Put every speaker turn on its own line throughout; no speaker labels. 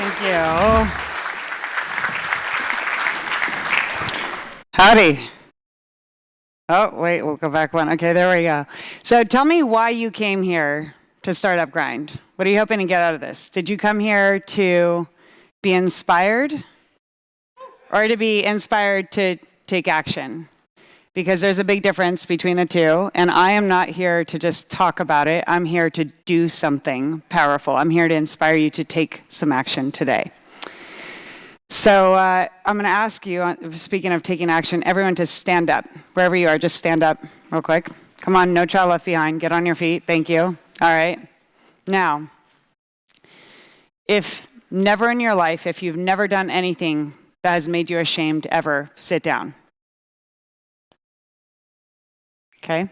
Thank you. Howdy. Oh, wait, we'll go back one. Okay, there we go. So tell me why you came here to Startup Grind. What are you hoping to get out of this? Did you come here to be inspired or to be inspired to take action? Because there's a big difference between the two, and I am not here to just talk about it. I'm here to do something powerful. I'm here to inspire you to take some action today. So I'm going to ask you, speaking of taking action, everyone to stand up. Wherever you are, just stand up real quick. Come on, no child left behind. Get on your feet. Thank you. All right. Now, if never in your life, if you've never done anything that has made you ashamed ever, sit down. Okay?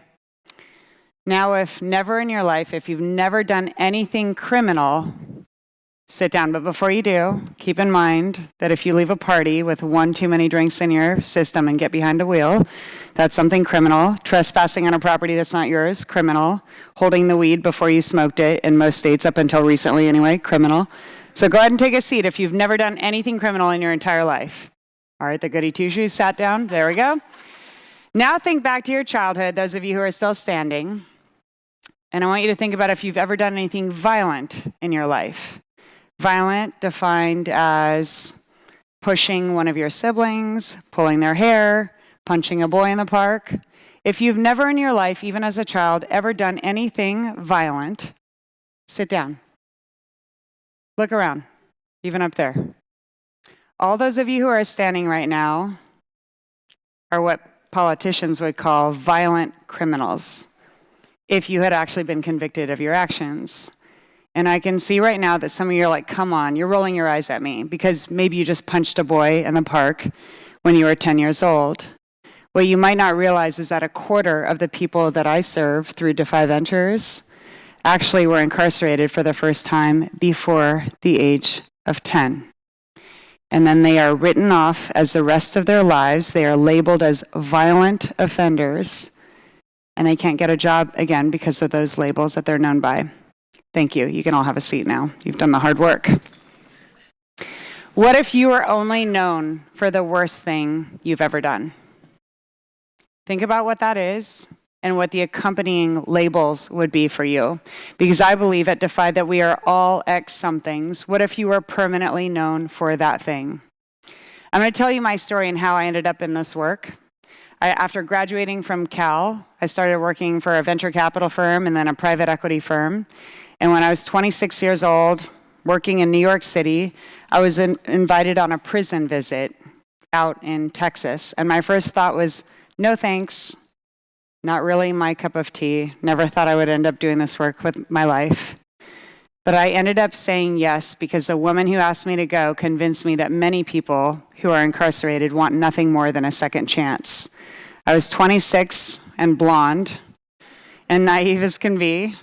Now, if never in your life, if you've never done anything criminal, sit down. But before you do, keep in mind that if you leave a party with one too many drinks in your system and get behind a wheel, that's something criminal. Trespassing on a property that's not yours, criminal. Holding the weed before you smoked it, in most states up until recently anyway, criminal. So go ahead and take a seat if you've never done anything criminal in your entire life. All right, the goody two-shoes sat down. There we go. Now think back to your childhood, those of you who are still standing. And I want you to think about if you've ever done anything violent in your life. Violent defined as pushing one of your siblings, pulling their hair, punching a boy in the park. If you've never in your life, even as a child, ever done anything violent, sit down. Look around, even up there. All those of you who are standing right now are what politicians would call violent criminals, if you had actually been convicted of your actions. And I can see right now that some of you are like, come on, you're rolling your eyes at me because maybe you just punched a boy in the park when you were 10 years old. What you might not realize is that a quarter of the people that I serve through Defy Ventures actually were incarcerated for the first time before the age of 10. And then they are written off as the rest of their lives. They are labeled as violent offenders, and they can't get a job again because of those labels that they're known by. Thank you. You can all have a seat now. You've done the hard work. What if you were only known for the worst thing you've ever done? Think about what that is and what the accompanying labels would be for you. Because I believe at Defy that we are all X somethings. What if you were permanently known for that thing? I'm going to tell you my story and how I ended up in this work. After graduating from Cal, I started working for a venture capital firm and then a private equity firm. And when I was 26 years old, working in New York City, I was invited on a prison visit out in Texas. And my first thought was, no thanks. Not really my cup of tea. Never thought I would end up doing this work with my life. But I ended up saying yes because the woman who asked me to go convinced me that many people who are incarcerated want nothing more than a second chance. I was 26 and blonde and naive as can be.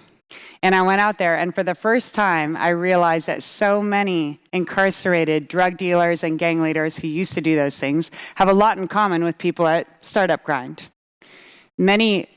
And I went out there, and for the first time, I realized that so many incarcerated drug dealers and gang leaders who used to do those things have a lot in common with people at Startup Grind. Many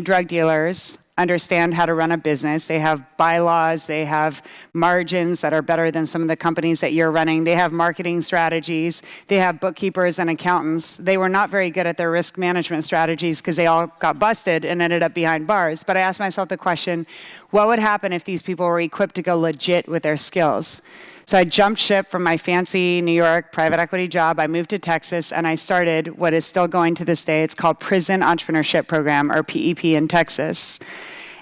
drug dealers understand how to run a business. They have bylaws, they have margins that are better than some of the companies that you're running. They have marketing strategies, they have bookkeepers and accountants. They were not very good at their risk management strategies because they all got busted and ended up behind bars. But I asked myself the question, what would happen if these people were equipped to go legit with their skills? So I jumped ship from my fancy New York private equity job. I moved to Texas, and I started what is still going to this day. It's called Prison Entrepreneurship Program, or PEP, in Texas.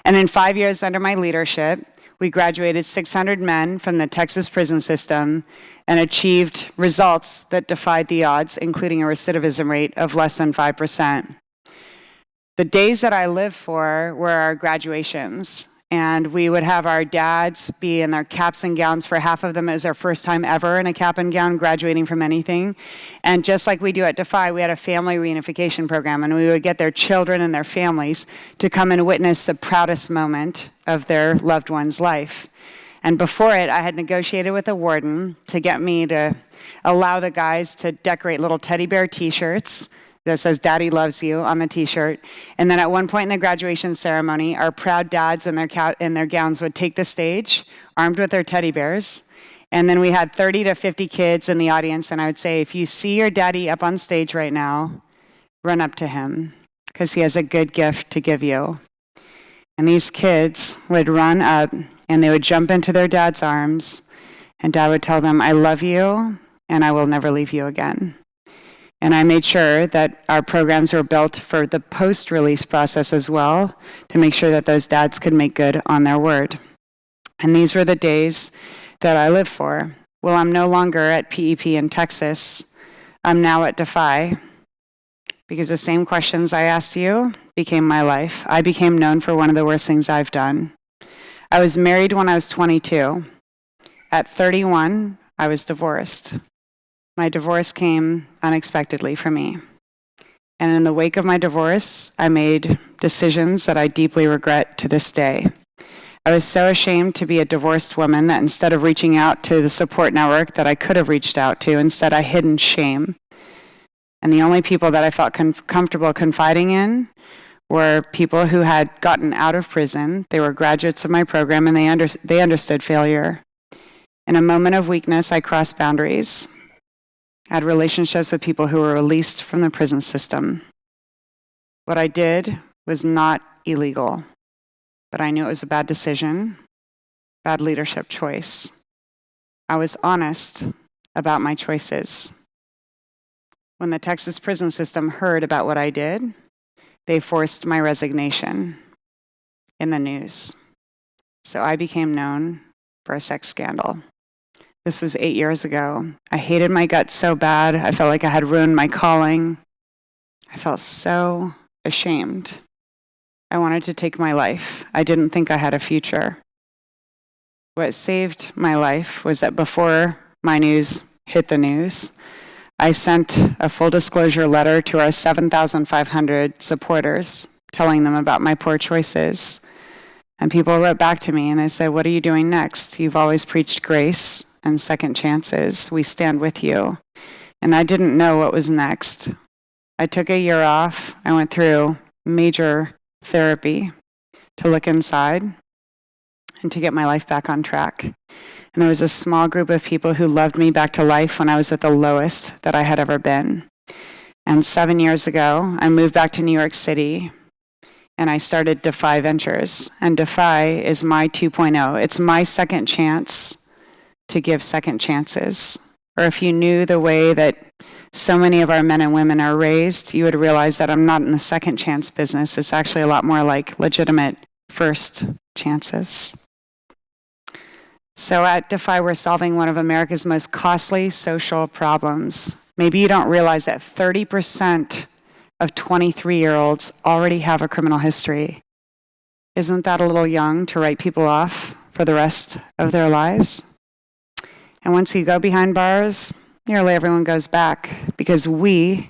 And in 5 years under my leadership, we graduated 600 men from the Texas prison system and achieved results that defied the odds, including a recidivism rate of less than 5%. The days that I lived for were our graduations. And we would have our dads be in their caps and gowns. For half of them, it was their first time ever in a cap and gown graduating from anything. And just like we do at Defy, we had a family reunification program, and we would get their children and their families to come and witness the proudest moment of their loved one's life. And before it, I had negotiated with a warden to get me to allow the guys to decorate little teddy bear t-shirts that says "Daddy loves you" on the t-shirt. And then at one point in the graduation ceremony, our proud dads in their gowns would take the stage, armed with their teddy bears, And then we had 30 to 50 kids in the audience, and I would say, if you see your daddy up on stage right now, run up to him, because he has a good gift to give you. And these kids would run up, and they would jump into their dad's arms, and dad would tell them, I love you, and I will never leave you again. And I made sure that our programs were built for the post-release process as well, to make sure that those dads could make good on their word. And these were the days that I lived for. Well, I'm no longer at PEP in Texas. I'm now at Defy, because the same questions I asked you became my life. I became known for one of the worst things I've done. I was married when I was 22. At 31, I was divorced. My divorce came unexpectedly for me. And in the wake of my divorce, I made decisions that I deeply regret to this day. I was so ashamed to be a divorced woman that instead of reaching out to the support network that I could have reached out to, instead I hid in shame. And the only people that I felt comfortable confiding in were people who had gotten out of prison. They were graduates of my program, and they understood failure. In a moment of weakness, I crossed boundaries. I had relationships with people who were released from the prison system. What I did was not illegal, but I knew it was a bad decision, bad leadership choice. I was honest about my choices. When the Texas prison system heard about what I did, they forced my resignation in the news. So I became known for a sex scandal. This was 8 years ago. I hated my guts so bad. I felt like I had ruined my calling. I felt so ashamed. I wanted to take my life. I didn't think I had a future. What saved my life was that before my news hit the news, I sent a full disclosure letter to our 7,500 supporters, telling them about my poor choices. And people wrote back to me and they said, what are you doing next? You've always preached grace and second chances. We stand with you. And I didn't know what was next. I took a year off. I went through major therapy to look inside and to get my life back on track. And there was a small group of people who loved me back to life when I was at the lowest that I had ever been. And 7 years ago, I moved back to New York City, and I started Defy Ventures. And Defy is my 2.0. It's my second chance to give second chances. Or if you knew the way that so many of our men and women are raised, you would realize that I'm not in the second chance business. It's actually a lot more like legitimate first chances. So at Defy, we're solving one of America's most costly social problems. Maybe you don't realize that 30% of 23-year-olds already have a criminal history. Isn't that a little young to write people off for the rest of their lives? And once you go behind bars, nearly everyone goes back, because we,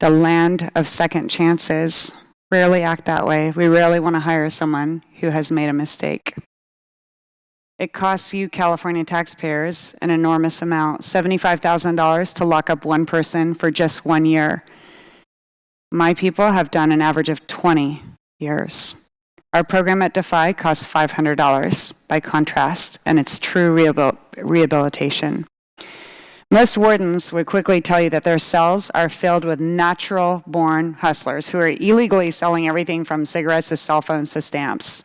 the land of second chances, rarely act that way. We rarely want to hire someone who has made a mistake. It costs you, California taxpayers, an enormous amount, $75,000 to lock up one person for just 1 year. My people have done an average of 20 years. Our program at Defy costs $500 by contrast, and it's true rehabilitation. Most wardens would quickly tell you that their cells are filled with natural-born hustlers who are illegally selling everything from cigarettes to cell phones to stamps.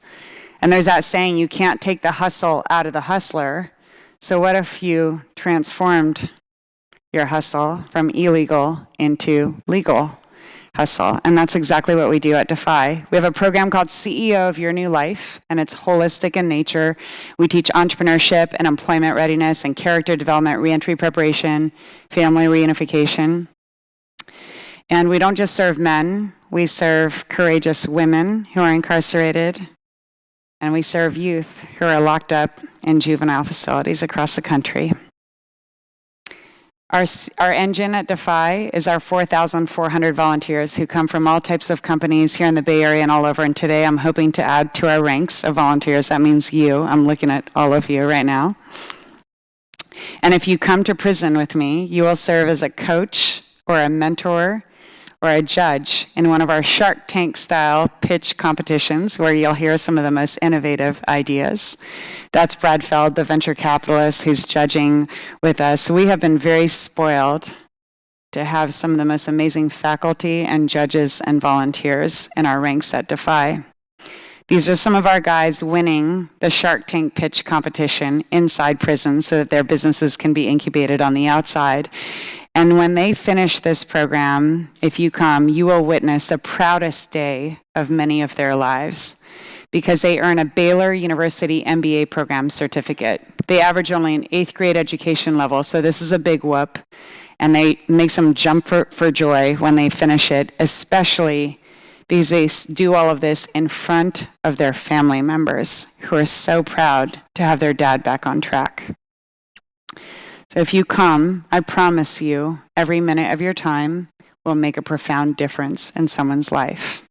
And there's that saying, you can't take the hustle out of the hustler. So what if you transformed your hustle from illegal into legal hustle? And that's exactly what we do at Defy. We have a program called CEO of Your New Life, and it's holistic in nature. We teach entrepreneurship and employment readiness and character development, reentry preparation, family reunification. And we don't just serve men. We serve courageous women who are incarcerated. And we serve youth who are locked up in juvenile facilities across the country. Our engine at Defy is our 4,400 volunteers who come from all types of companies here in the Bay Area and all over. And today I'm hoping to add to our ranks of volunteers. That means you. I'm looking at all of you right now. And if you come to prison with me, you will serve as a coach or a mentor or a judge in one of our Shark Tank style pitch competitions where you'll hear some of the most innovative ideas. That's Brad Feld, the venture capitalist who's judging with us. We have been very spoiled to have some of the most amazing faculty and judges and volunteers in our ranks at Defy. These are some of our guys winning the Shark Tank pitch competition inside prison so that their businesses can be incubated on the outside. And when they finish this program, if you come, you will witness the proudest day of many of their lives because they earn a Baylor University MBA program certificate. They average only an 8th grade education level, so this is a big whoop. And they make them jump for joy when they finish it, especially because they do all of this in front of their family members who are so proud to have their dad back on track. So if you come, I promise you, every minute of your time will make a profound difference in someone's life.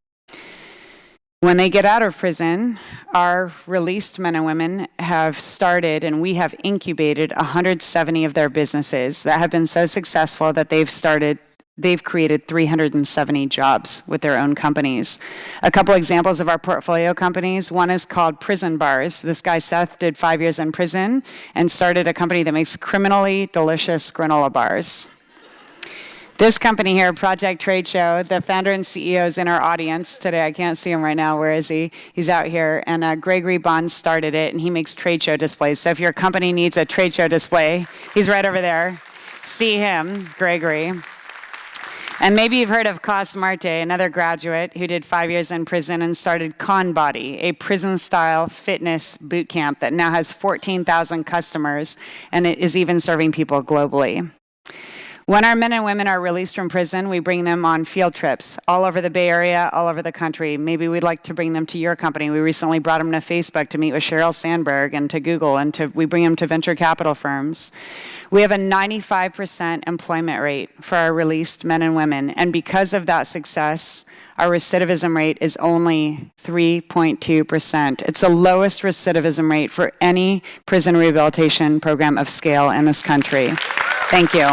When they get out of prison, our released men and women have started, and we have incubated 170 of their businesses that have been so successful that they've created 370 jobs with their own companies. A couple examples of our portfolio companies. One is called Prison Bars. This guy, Seth, did 5 years in prison and started a company that makes criminally delicious granola bars. This company here, Project Trade Show, the founder and CEO is in our audience today. I can't see him right now. Where is he? He's out here. And Gregory Bond started it, and he makes trade show displays. So if your company needs a trade show display, he's right over there. See him, Gregory. And maybe you've heard of Cos Marte, another graduate who did 5 years in prison and started Con Body, a prison-style fitness boot camp that now has 14,000 customers, and it is even serving people globally. When our men and women are released from prison, we bring them on field trips all over the Bay Area, all over the country. Maybe we'd like to bring them to your company. We recently brought them to Facebook to meet with Sheryl Sandberg and to Google, and we bring them to venture capital firms. We have a 95% employment rate for our released men and women, and because of that success, our recidivism rate is only 3.2%. It's the lowest recidivism rate for any prison rehabilitation program of scale in this country. Thank you.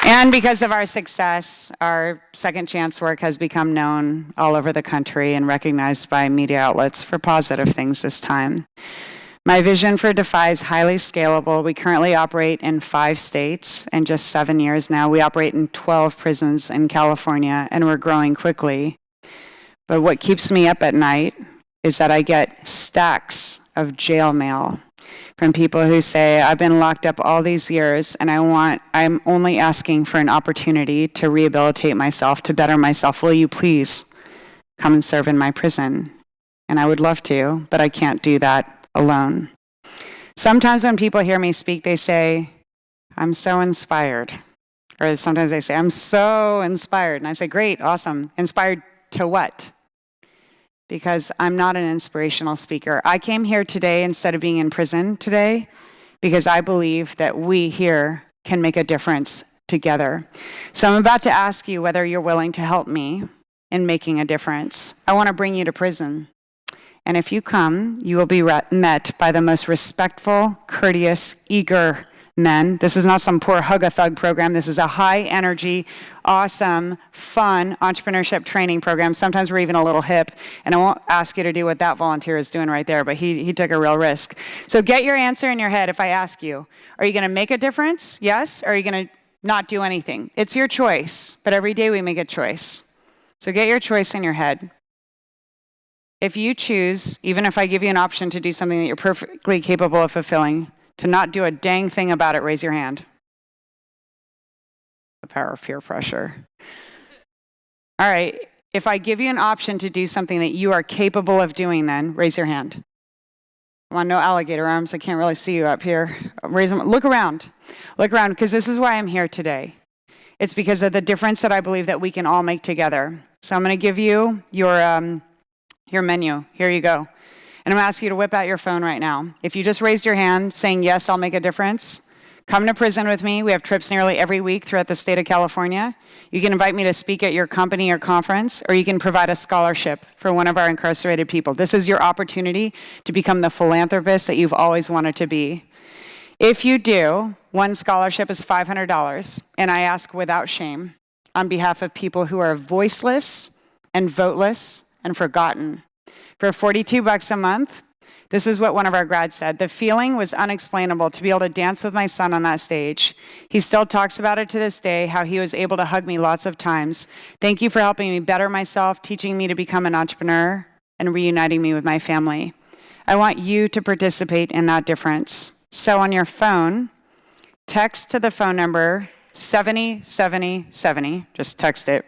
And because of our success, our second chance work has become known all over the country and recognized by media outlets for positive things this time. My vision for Defy is highly scalable. We currently operate in 5 states. In just 7 years now, we operate in 12 prisons in California, and we're growing quickly. But what keeps me up at night is that I get stacks of jail mail from people who say, I've been locked up all these years and I'm only asking for an opportunity to rehabilitate myself, to better myself. Will you please come and serve in my prison? And I would love to, but I can't do that alone. Sometimes when people hear me speak, they say, I'm so inspired. Or sometimes they say, I'm so inspired. And I say, great, awesome. Inspired to what? Because I'm not an inspirational speaker. I came here today instead of being in prison today because I believe that we here can make a difference together. So I'm about to ask you whether you're willing to help me in making a difference. I want to bring you to prison. And if you come, you will be met by the most respectful, courteous, eager men. This is not some poor hug-a-thug program. This is a high-energy, awesome, fun entrepreneurship training program. Sometimes we're even a little hip, and I won't ask you to do what that volunteer is doing right there, but he took a real risk. So get your answer in your head if I ask you. Are you going to make a difference? Yes? Or are you going to not do anything? It's your choice, but every day we make a choice. So get your choice in your head. If you choose, even if I give you an option to do something that you're perfectly capable of fulfilling, to not do a dang thing about it, raise your hand. The power of peer pressure. All right, if I give you an option to do something that you are capable of doing, then raise your hand. Come on, no alligator arms, I can't really see you up here. Raise them, look around, because this is why I'm here today. It's because of the difference that I believe that we can all make together. So I'm gonna give you your menu, here you go. And I'm going to ask you to whip out your phone right now. If you just raised your hand saying, yes, I'll make a difference, come to prison with me. We have trips nearly every week throughout the state of California. You can invite me to speak at your company or conference, or you can provide a scholarship for one of our incarcerated people. This is your opportunity to become the philanthropist that you've always wanted to be. If you do, one scholarship is $500, and I ask without shame on behalf of people who are voiceless and voteless and forgotten. For $42 a month, this is what one of our grads said. The feeling was unexplainable to be able to dance with my son on that stage. He still talks about it to this day, how he was able to hug me lots of times. Thank you for helping me better myself, teaching me to become an entrepreneur, and reuniting me with my family. I want you to participate in that difference. So on your phone, text to the phone number 707070, just text it,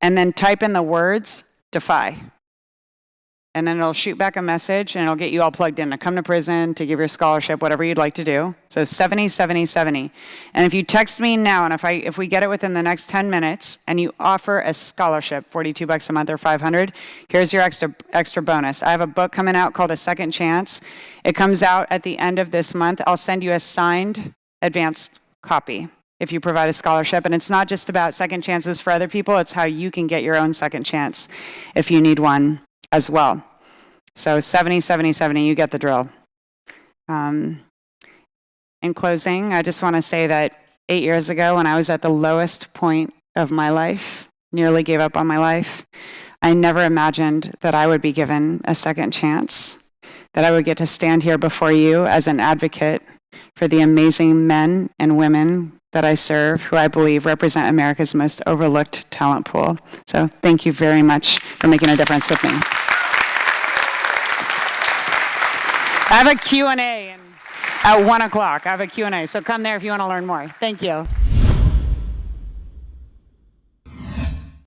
and then type in the words, Defy. And then it'll shoot back a message, and it'll get you all plugged in to come to prison, to give your scholarship, whatever you'd like to do. So 707070. And if you text me now, and if we get it within the next 10 minutes, and you offer a scholarship, $42 a month or $500, here's your extra bonus. I have a book coming out called A Second Chance. It comes out at the end of this month. I'll send you a signed advanced copy if you provide a scholarship. And it's not just about second chances for other people, it's how you can get your own second chance if you need one as well. So 707070, you get the drill. In closing, I just want to say that 8 years ago, when I was at the lowest point of my life, nearly gave up on my life, I never imagined that I would be given a second chance, that I would get to stand here before you as an advocate for the amazing men and women that I serve, who I believe represent America's most overlooked talent pool. So thank you very much for making a difference with me. I have a Q&A at 1 o'clock. I have a Q&A, so come there if you want to learn more. Thank you.